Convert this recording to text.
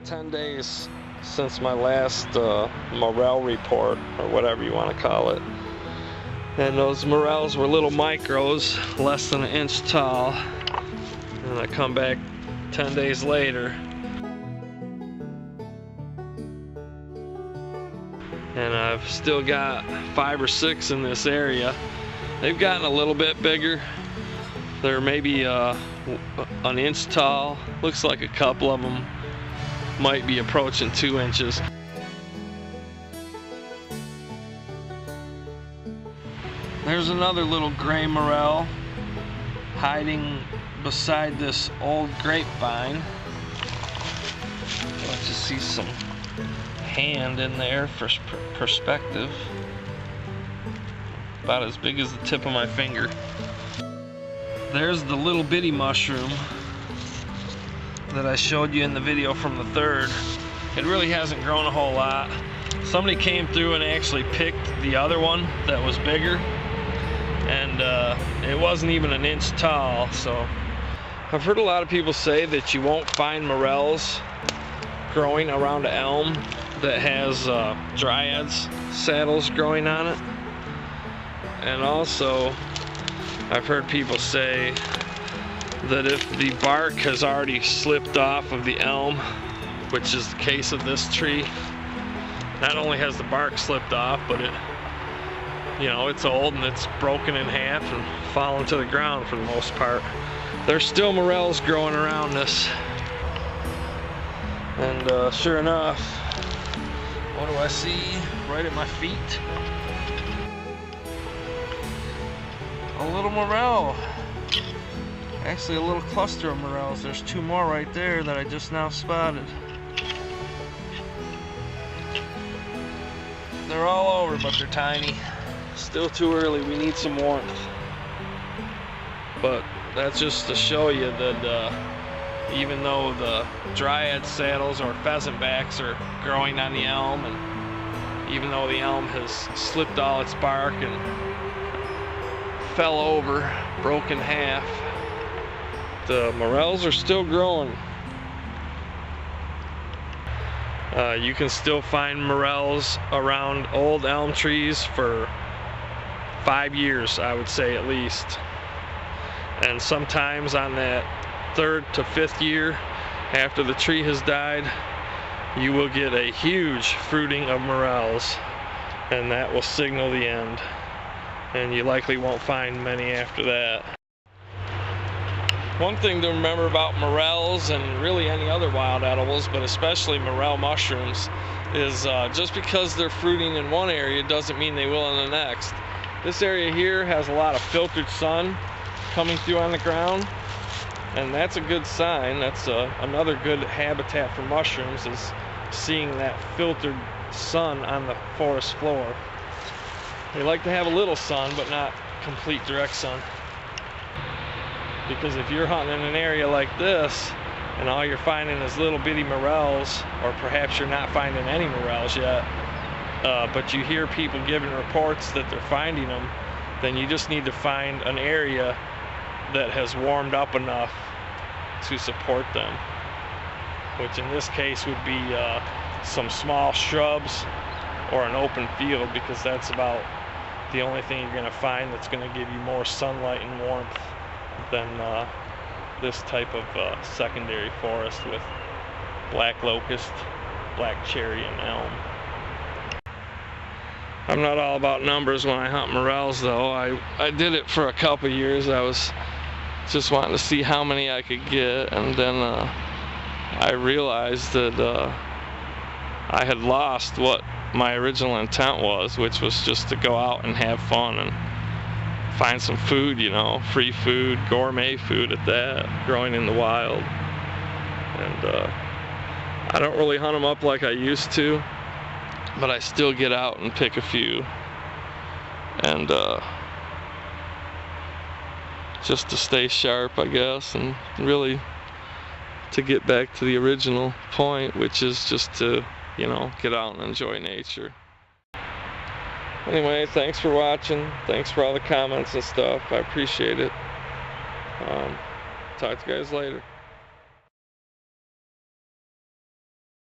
10 days since my last Morel report, or whatever you want to call it. And those Morels were little micros, less than an inch tall. And I come back 10 days later, and I've still got 5 or 6 in this area. They've gotten a little bit bigger. They're maybe an inch tall. Looks like a couple of them might be approaching 2 inches. There's another little gray morel hiding beside this old grapevine. Let's just see some hand in there for perspective. About as big as the tip of my finger. There's the little bitty mushroom that I showed you in the video from the 3rd. It really hasn't grown a whole lot. Somebody came through and actually picked the other one that was bigger, and it wasn't even an inch tall. So I've heard a lot of people say that you won't find morels growing around an elm that has dryads saddles growing on it. And also I've heard people say that if the bark has already slipped off of the elm, which is the case of this tree, not only has the bark slipped off, but it's old and it's broken in half and fallen to the ground for the most part. There's still morels growing around this. And sure enough, what do I see right at my feet? A little morel. Actually, a little cluster of morels. There's 2 more right there that I just now spotted. They're all over, but they're tiny. Still too early. We need some warmth. But that's just to show you that even though the dryad saddles or pheasant backs are growing on the elm, and even though the elm has slipped all its bark and fell over, broke in half, the morels are still growing. You can still find morels around old elm trees for 5 years, I would say at least. And sometimes on that 3rd to 5th year after the tree has died, you will get a huge fruiting of morels, and that will signal the end. And you likely won't find many after that. One thing to remember about morels, and really any other wild edibles, but especially morel mushrooms, is just because they're fruiting in one area doesn't mean they will in the next. This area here has a lot of filtered sun coming through on the ground, and that's a good sign. That's another good habitat for mushrooms, is seeing that filtered sun on the forest floor. They like to have a little sun, but not complete direct sun. Because if you're hunting in an area like this, and all you're finding is little bitty morels, or perhaps you're not finding any morels yet, but you hear people giving reports that they're finding them, then you just need to find an area that has warmed up enough to support them. Which in this case would be some small shrubs or an open field, because that's about the only thing you're going to find that's going to give you more sunlight and warmth than this type of secondary forest with black locust, black cherry, and elm. I'm not all about numbers when I hunt morels, though. I did it for a couple years. I was just wanting to see how many I could get, and then I realized that I had lost what my original intent was, which was just to go out and have fun and find some food, free food, gourmet food at that, growing in the wild. And I don't really hunt them up like I used to, but I still get out and pick a few. And just to stay sharp, I guess, and really to get back to the original point, which is just to get out and enjoy nature. Anyway, thanks for watching. Thanks for all the comments and stuff. I appreciate it. Talk to you guys later.